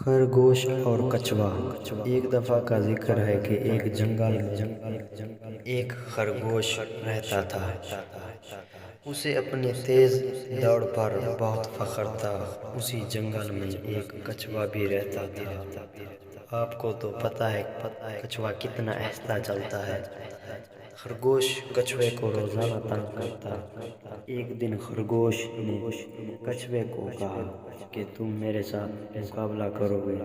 خرگوش اور کچھوا۔ ایک دفعہ کا ذکر ہے کہ ایک جنگل میں ایک خرگوش رہتا تھا۔ اسے اپنی تیز دوڑ پر بہت فخر تھا۔ اسی جنگل میں ایک کچھوا بھی رہتا تھا۔ آپ کو تو پتہ ہے کچھوا کتنا آہستہ چلتا ہے۔ خرگوش کچھوے کو روزانہ تنگ کرتا۔ ایک دن خرگوش نے کچھوے کو کہا کہ تم میرے ساتھ مقابلہ کرو گے؟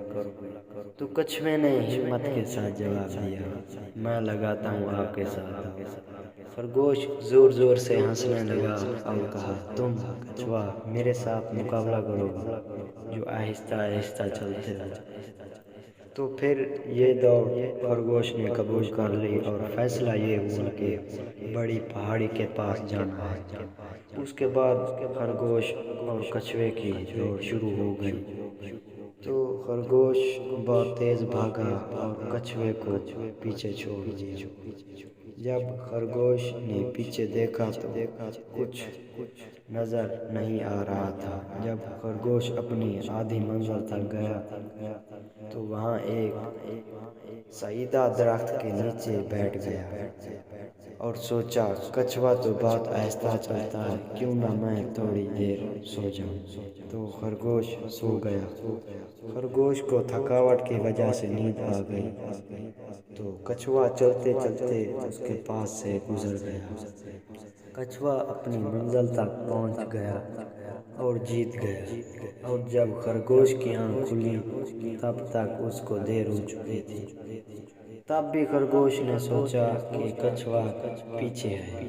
تو کچھوے نے ہمت کے ساتھ جواب دیا، میں لگاتا ہوں آپ کے ساتھ۔ خرگوش زور زور سے ہنسنے لگا اور کہا، تم کچھوا میرے ساتھ مقابلہ کرو گے جو آہستہ آہستہ چلتے ہو؟ تو پھر یہ دوڑ خرگوش نے قبول کر لی اور فیصلہ یہ ہوا کہ بڑی پہاڑی کے پاس جانا ہے۔ اس کے بعد خرگوش اور کچھوے کی دوڑ شروع ہو گئی۔ تو خرگوش بہت تیز بھاگا اور کچھوے کو پیچھے چھوڑ دیا۔ جب خرگوش نے پیچھے دیکھا تو کچھ نظر نہیں آ رہا تھا۔ جب خرگوش اپنی آدھی منزل تک گیا تو وہاں ایک سیدھا درخت کے نیچے بیٹھ گیا اور سوچا، کچھوا تو بہت آہستہ چلتا ہے، کیوں نہ میں تھوڑی دیر سو جاؤں؟ تو خرگوش سو گیا۔ خرگوش کو تھکاوٹ کی وجہ سے نیند آ گئی تو کچھوا چلتے چلتے اس کے پاس سے گزر گیا۔ کچھوا اپنی منزل تک پہنچ گیا اور جیت گیا، اور جب خرگوش کی آنکھ کھلی تب تک اس کو دیر ہو چکی تھی۔ تب بھی خرگوش نے سوچا کہ کچھوا پیچھے ہے،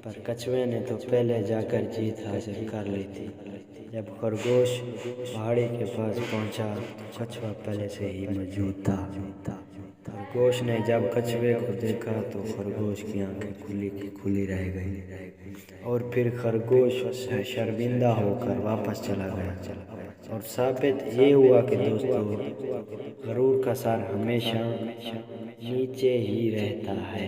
پر کچھوے نے تو پہلے جا کر جیت حاصل کر لی تھی۔ جب خرگوش پہاڑی کے پاس پہنچا تو کچھوا پہلے سے ہی موجود تھا۔ خرگوش نے جب کچھوے کو دیکھا تو خرگوش کی آنکھیں کھلی کی کھلی رہ گئی، اور پھر خرگوش شرمندہ ہو کر واپس چلا گیا۔ اور ثابت یہ ہوا کہ دوستو، غرور کا سر ہمیشہ نیچے ہی رہتا ہے۔